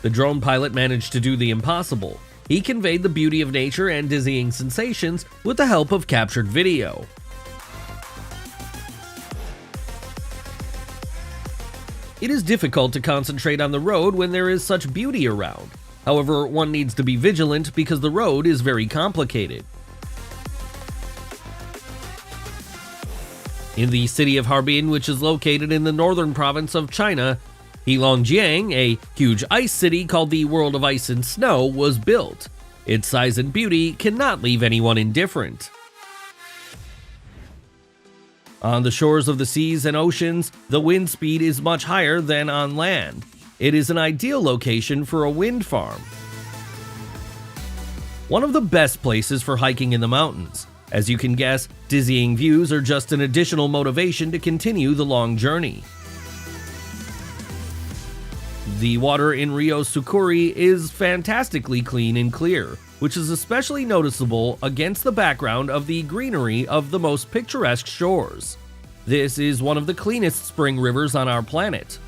The drone pilot managed to do the impossible. He conveyed the beauty of nature and dizzying sensations with the help of captured video. It is difficult to concentrate on the road when there is such beauty around. However, one needs to be vigilant because the road is very complicated. In the city of Harbin, which is located in the northern province of China, Heilongjiang, a huge ice city called the World of Ice and Snow, was built. Its size and beauty cannot leave anyone indifferent. On the shores of the seas and oceans, the wind speed is much higher than on land. It is an ideal location for a wind farm. One of the best places for hiking in the mountains. As you can guess, dizzying views are just an additional motivation to continue the long journey. The water in Rio Sukuri is fantastically clean and clear, which is especially noticeable against the background of the greenery of the most picturesque shores. This is one of the cleanest spring rivers on our planet.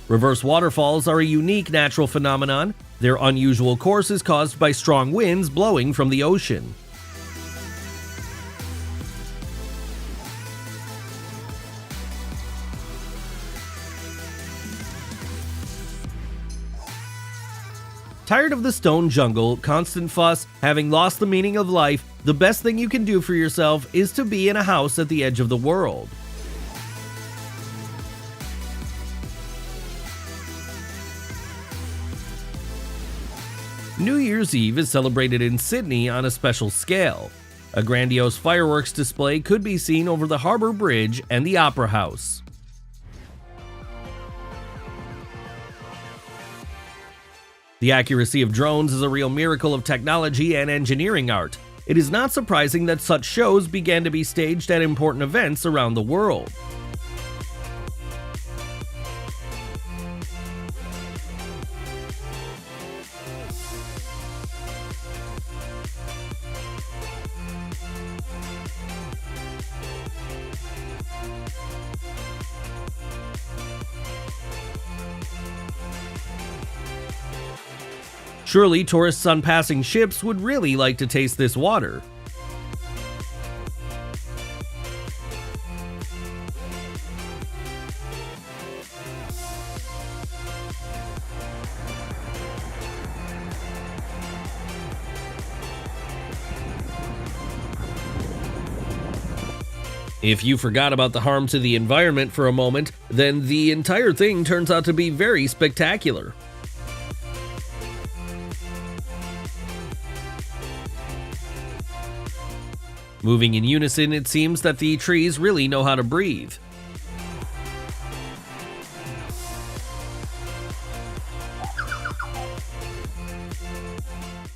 Reverse waterfalls are a unique natural phenomenon. Their unusual course is caused by strong winds blowing from the ocean. Tired of the stone jungle, constant fuss, having lost the meaning of life, the best thing you can do for yourself is to be in a house at the edge of the world. New Year's Eve is celebrated in Sydney on a special scale. A grandiose fireworks display could be seen over the Harbour Bridge and the Opera House. The accuracy of drones is a real miracle of technology and engineering art. It is not surprising that such shows began to be staged at important events around the world. Surely tourists on passing ships would really like to taste this water. If you forgot about the harm to the environment for a moment, then the entire thing turns out to be very spectacular. Moving in unison, it seems that the trees really know how to breathe.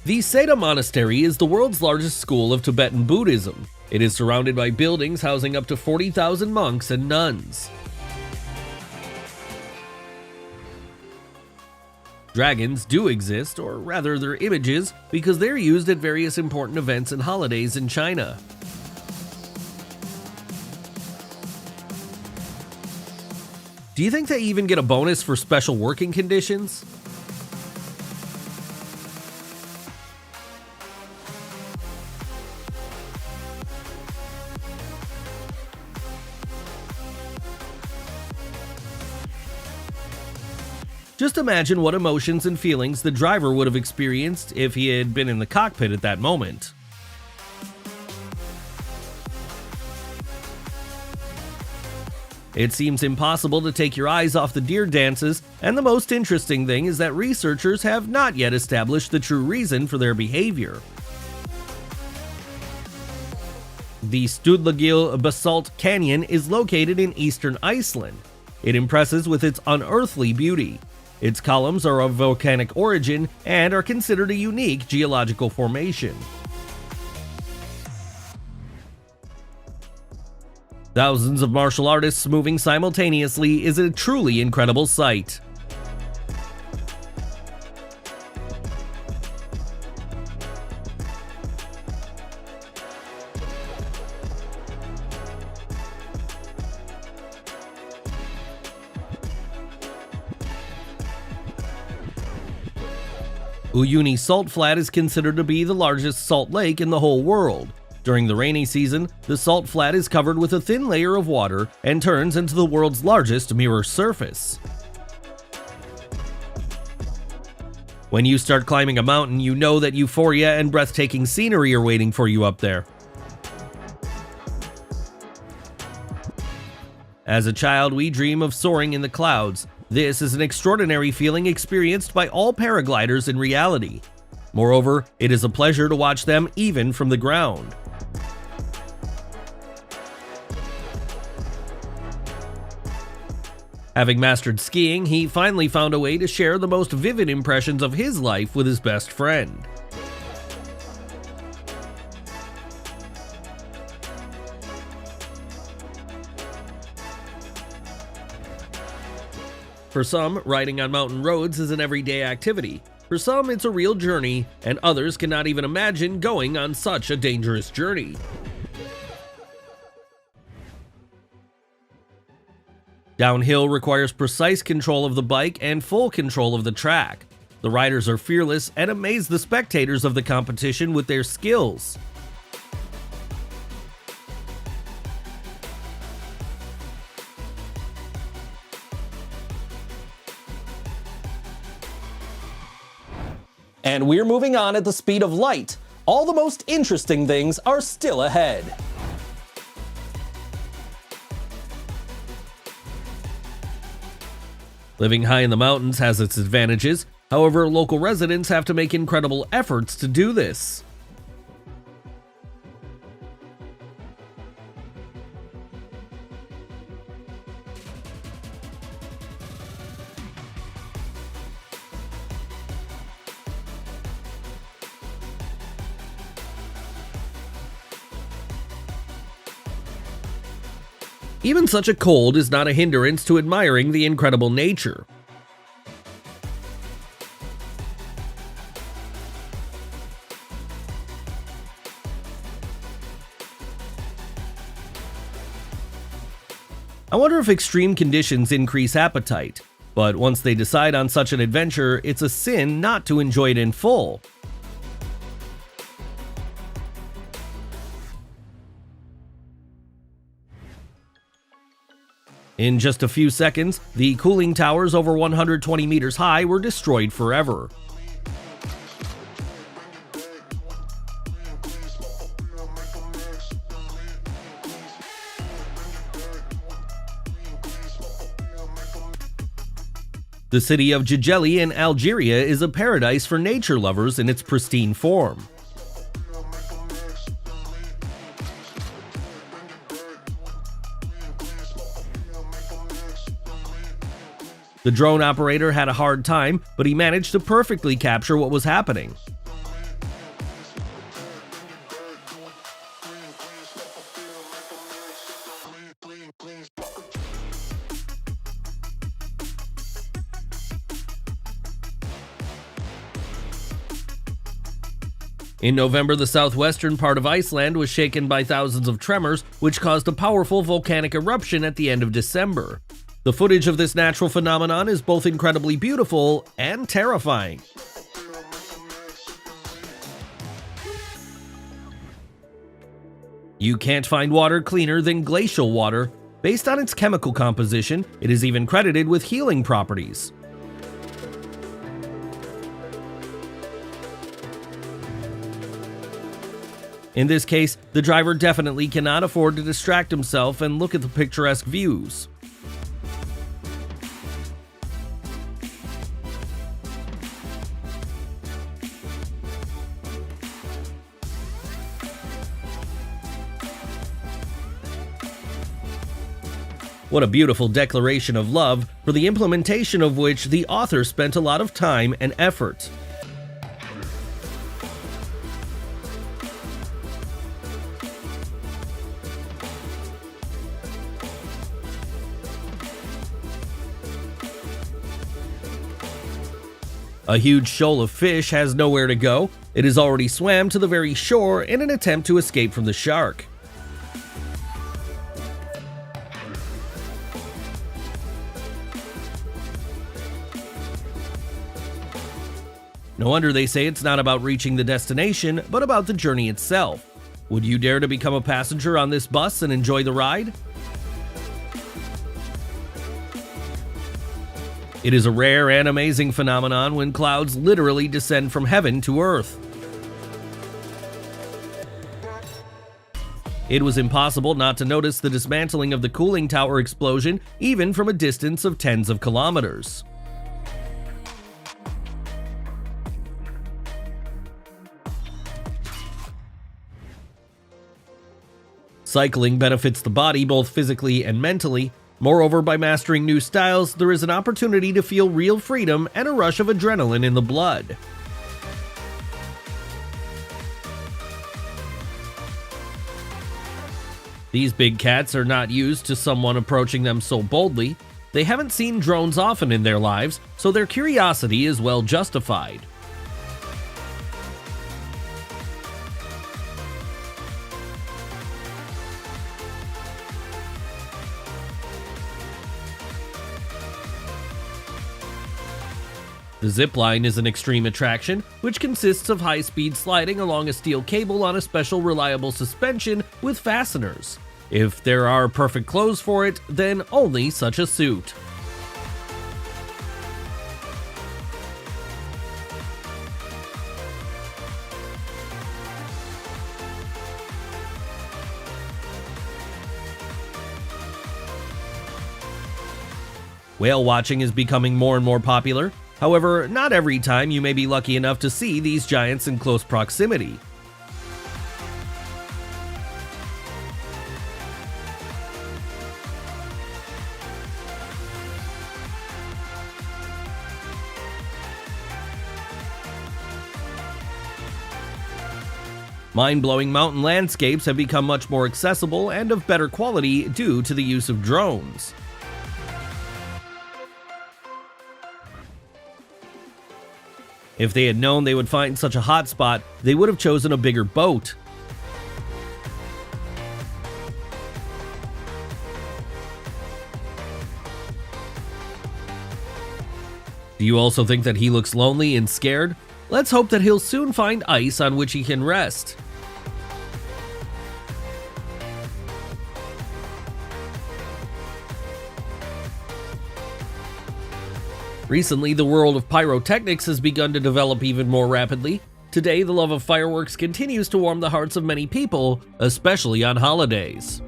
The Seda Monastery is the world's largest school of Tibetan Buddhism. It is surrounded by buildings housing up to 40,000 monks and nuns. Dragons do exist, or rather their images, because they're used at various important events and holidays in China. Do you think they even get a bonus for special working conditions? Just imagine what emotions and feelings the driver would have experienced if he had been in the cockpit at that moment. It seems impossible to take your eyes off the deer dances, and the most interesting thing is that researchers have not yet established the true reason for their behavior. The Studlagil Basalt Canyon is located in eastern Iceland. It impresses with its unearthly beauty. Its columns are of volcanic origin and are considered a unique geological formation. Thousands of martial artists moving simultaneously is a truly incredible sight. Uyuni Salt Flat is considered to be the largest salt lake in the whole world. During the rainy season, the salt flat is covered with a thin layer of water and turns into the world's largest mirror surface. When you start climbing a mountain, you know that euphoria and breathtaking scenery are waiting for you up there. As a child, we dream of soaring in the clouds. This is an extraordinary feeling experienced by all paragliders in reality. Moreover, it is a pleasure to watch them even from the ground. Having mastered skiing, he finally found a way to share the most vivid impressions of his life with his best friend. For some, riding on mountain roads is an everyday activity. For some, it's a real journey, and others cannot even imagine going on such a dangerous journey. Downhill requires precise control of the bike and full control of the track. The riders are fearless and amaze the spectators of the competition with their skills. And we're moving on at the speed of light. All the most interesting things are still ahead. Living high in the mountains has its advantages. However, local residents have to make incredible efforts to do this. Even such a cold is not a hindrance to admiring the incredible nature. I wonder if extreme conditions increase appetite, but once they decide on such an adventure, it's a sin not to enjoy it in full. In just a few seconds, the cooling towers over 120 meters high were destroyed forever. The city of Jijeli in Algeria is a paradise for nature lovers in its pristine form. The drone operator had a hard time, but he managed to perfectly capture what was happening. In November, the southwestern part of Iceland was shaken by thousands of tremors, which caused a powerful volcanic eruption at the end of December. The footage of this natural phenomenon is both incredibly beautiful and terrifying. You can't find water cleaner than glacial water. Based on its chemical composition, it is even credited with healing properties. In this case, the driver definitely cannot afford to distract himself and look at the picturesque views. What a beautiful declaration of love, for the implementation of which the author spent a lot of time and effort. A huge shoal of fish has nowhere to go. It has already swam to the very shore in an attempt to escape from the shark. No wonder they say it's not about reaching the destination, but about the journey itself. Would you dare to become a passenger on this bus and enjoy the ride? It is a rare and amazing phenomenon when clouds literally descend from heaven to earth. It was impossible not to notice the dismantling of the cooling tower explosion even from a distance of tens of kilometers. Cycling benefits the body both physically and mentally. Moreover, by mastering new styles, there is an opportunity to feel real freedom and a rush of adrenaline in the blood. These big cats are not used to someone approaching them so boldly. They haven't seen drones often in their lives, so their curiosity is well justified. The zip line is an extreme attraction, which consists of high-speed sliding along a steel cable on a special reliable suspension with fasteners. If there are perfect clothes for it, then only such a suit. Whale watching is becoming more and more popular. However, not every time you may be lucky enough to see these giants in close proximity. Mind-blowing mountain landscapes have become much more accessible and of better quality due to the use of drones. If they had known they would find such a hot spot, they would have chosen a bigger boat. Do you also think that he looks lonely and scared? Let's hope that he'll soon find ice on which he can rest. Recently, the world of pyrotechnics has begun to develop even more rapidly. Today, the love of fireworks continues to warm the hearts of many people, especially on holidays.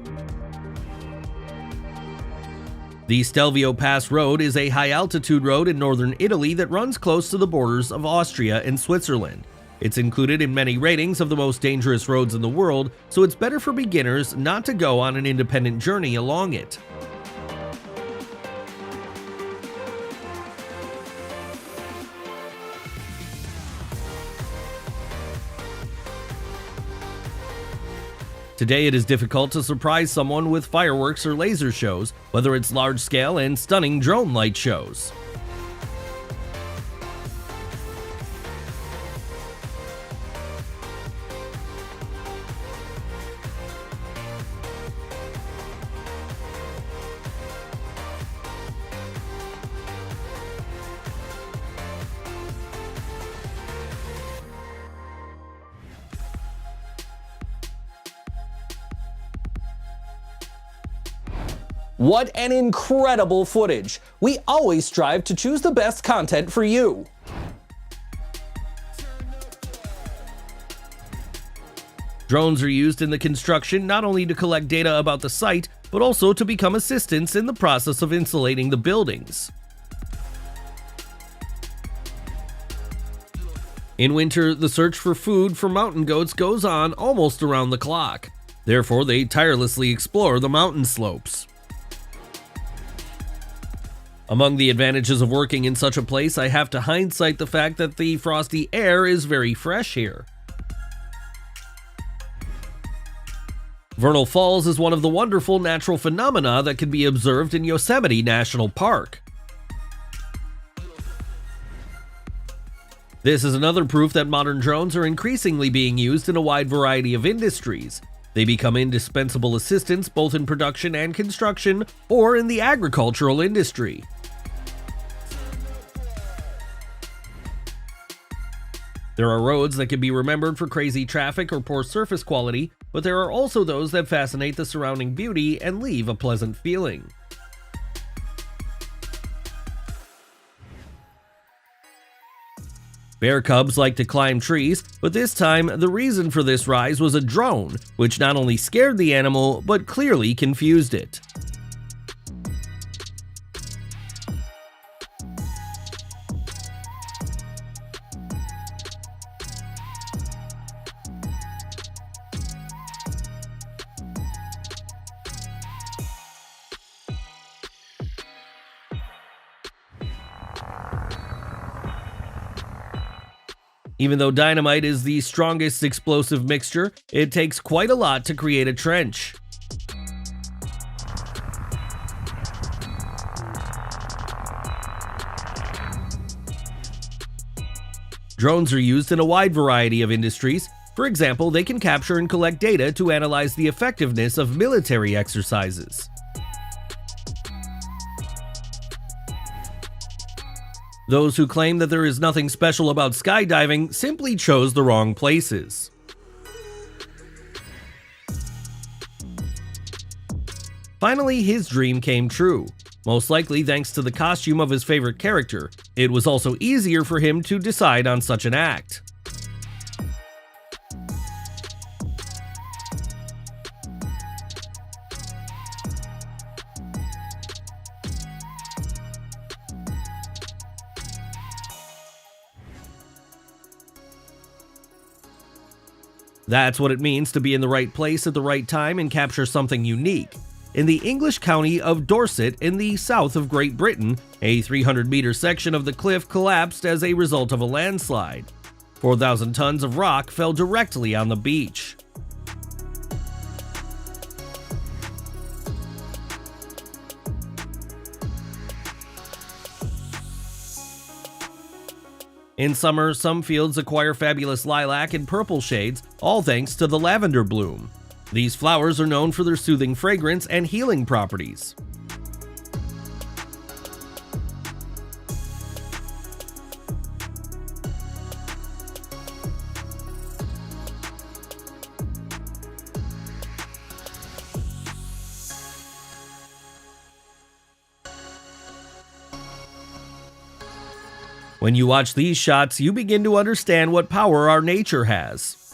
The Stelvio Pass Road is a high-altitude road in northern Italy that runs close to the borders of Austria and Switzerland. It's included in many ratings of the most dangerous roads in the world, so it's better for beginners not to go on an independent journey along it. Today it is difficult to surprise someone with fireworks or laser shows, whether it's large-scale and stunning drone light shows. What an incredible footage! We always strive to choose the best content for you. Drones are used in the construction not only to collect data about the site, but also to become assistants in the process of insulating the buildings. In winter, the search for food for mountain goats goes on almost around the clock. Therefore, they tirelessly explore the mountain slopes. Among the advantages of working in such a place, I have to hindsight the fact that the frosty air is very fresh here. Vernal Falls is one of the wonderful natural phenomena that can be observed in Yosemite National Park. This is another proof that modern drones are increasingly being used in a wide variety of industries. They become indispensable assistants both in production and construction, or in the agricultural industry. There are roads that can be remembered for crazy traffic or poor surface quality, but there are also those that fascinate the surrounding beauty and leave a pleasant feeling. Bear cubs like to climb trees, but this time the reason for this rise was a drone, which not only scared the animal, but clearly confused it. Even though dynamite is the strongest explosive mixture, it takes quite a lot to create a trench. Drones are used in a wide variety of industries. For example, they can capture and collect data to analyze the effectiveness of military exercises. Those who claim that there is nothing special about skydiving simply chose the wrong places. Finally, his dream came true. Most likely thanks to the costume of his favorite character. It was also easier for him to decide on such an act. That's what it means to be in the right place at the right time and capture something unique. In the English county of Dorset in the south of Great Britain, a 300-meter section of the cliff collapsed as a result of a landslide. 4,000 tons of rock fell directly on the beach. In summer, some fields acquire fabulous lilac and purple shades, all thanks to the lavender bloom. These flowers are known for their soothing fragrance and healing properties. When you watch these shots, you begin to understand what power our nature has.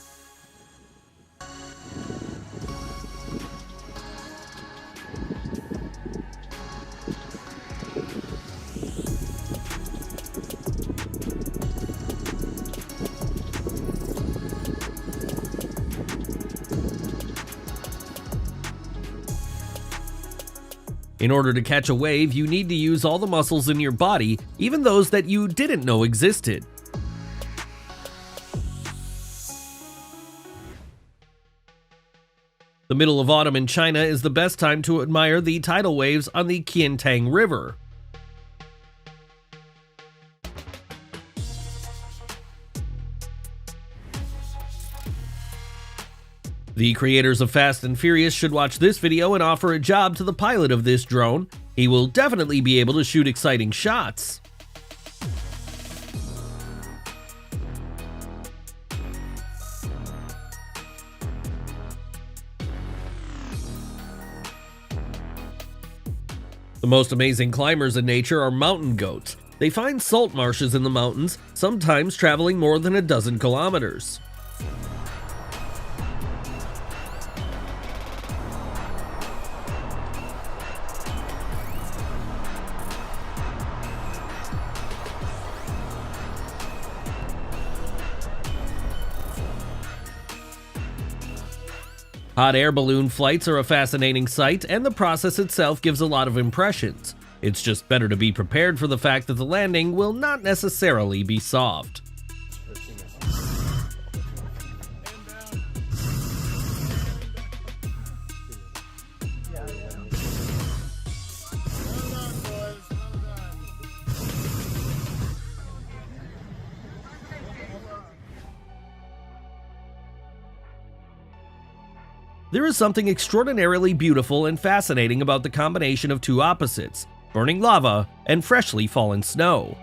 In order to catch a wave, you need to use all the muscles in your body, even those that you didn't know existed. The middle of autumn in China is the best time to admire the tidal waves on the Qiantang River. The creators of Fast and Furious should watch this video and offer a job to the pilot of this drone. He will definitely be able to shoot exciting shots. The most amazing climbers in nature are mountain goats. They find salt marshes in the mountains, sometimes traveling more than a dozen kilometers. Hot air balloon flights are a fascinating sight, and the process itself gives a lot of impressions. It's just better to be prepared for the fact that the landing will not necessarily be soft. There is something extraordinarily beautiful and fascinating about the combination of two opposites, burning lava and freshly fallen snow.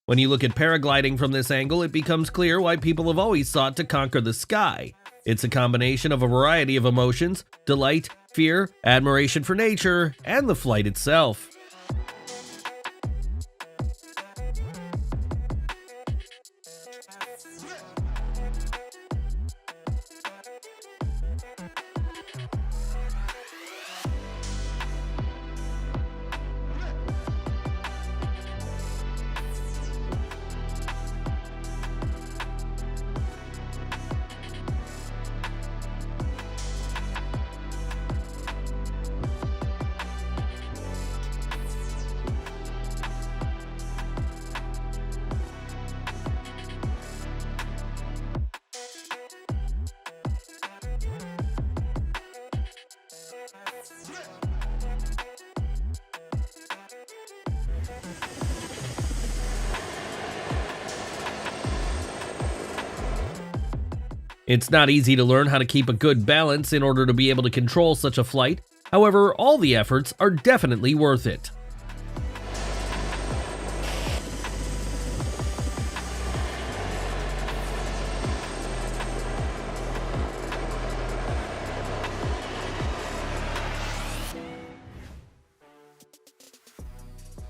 When you look at paragliding from this angle, it becomes clear why people have always sought to conquer the sky. It's a combination of a variety of emotions: delight, fear, admiration for nature, and the flight itself. It's not easy to learn how to keep a good balance in order to be able to control such a flight. However, all the efforts are definitely worth it.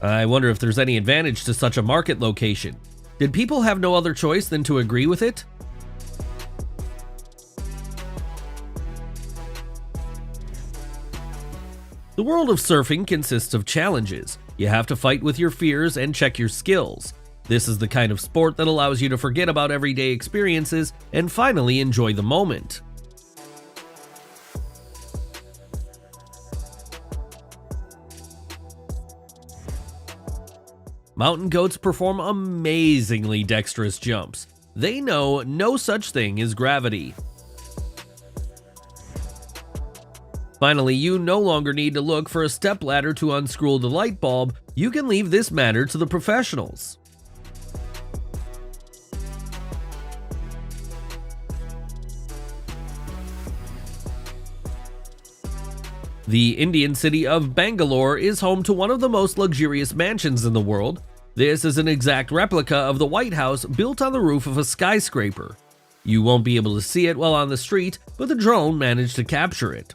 I wonder if there's any advantage to such a market location. Did people have no other choice than to agree with it? The world of surfing consists of challenges. You have to fight with your fears and check your skills. This is the kind of sport that allows you to forget about everyday experiences and finally enjoy the moment. Mountain goats perform amazingly dexterous jumps. They know no such thing as gravity. Finally, you no longer need to look for a stepladder to unscrew the light bulb. You can leave this matter to the professionals. The Indian city of Bangalore is home to one of the most luxurious mansions in the world. This is an exact replica of the White House built on the roof of a skyscraper. You won't be able to see it while on the street, but the drone managed to capture it.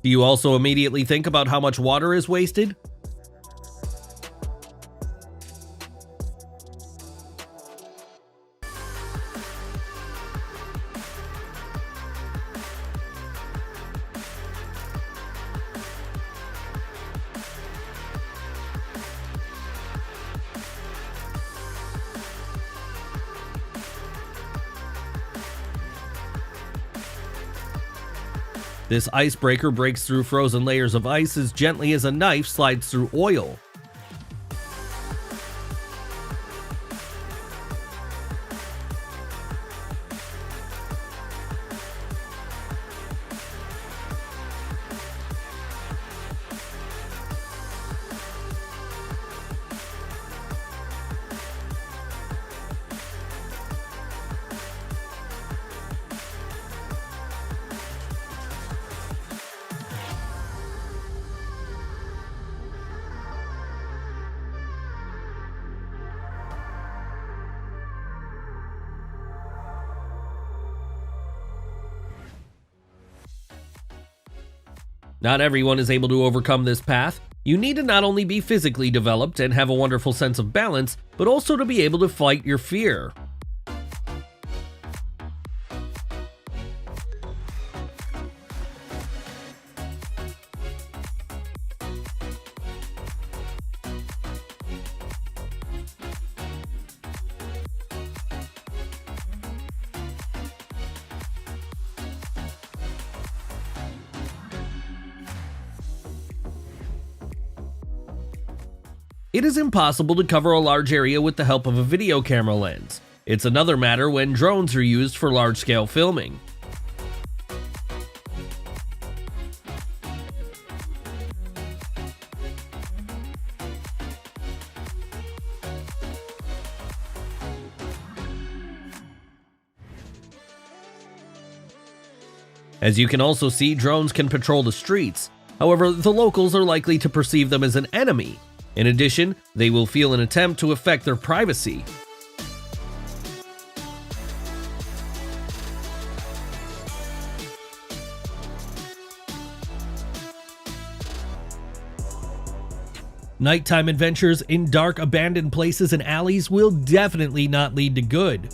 Do you also immediately think about how much water is wasted? This icebreaker breaks through frozen layers of ice as gently as a knife slides through oil. Not everyone is able to overcome this path. You need to not only be physically developed and have a wonderful sense of balance, but also to be able to fight your fear. It is impossible to cover a large area with the help of a video camera lens. It's another matter when drones are used for large-scale filming. As you can also see, drones can patrol the streets. However, the locals are likely to perceive them as an enemy. In addition, they will feel an attempt to affect their privacy. Nighttime adventures in dark, abandoned places and alleys will definitely not lead to good.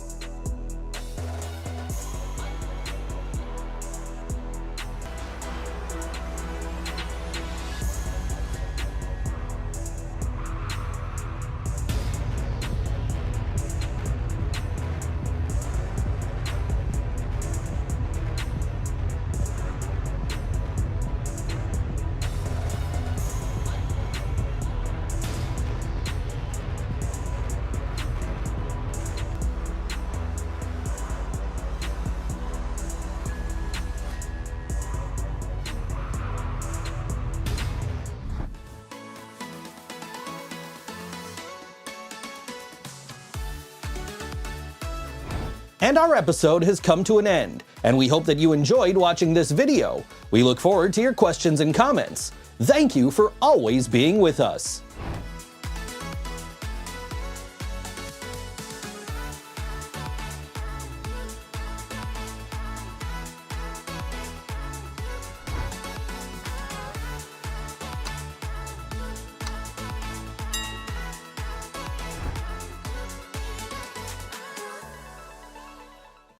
And our episode has come to an end, and we hope that you enjoyed watching this video. We look forward to your questions and comments. Thank you for always being with us.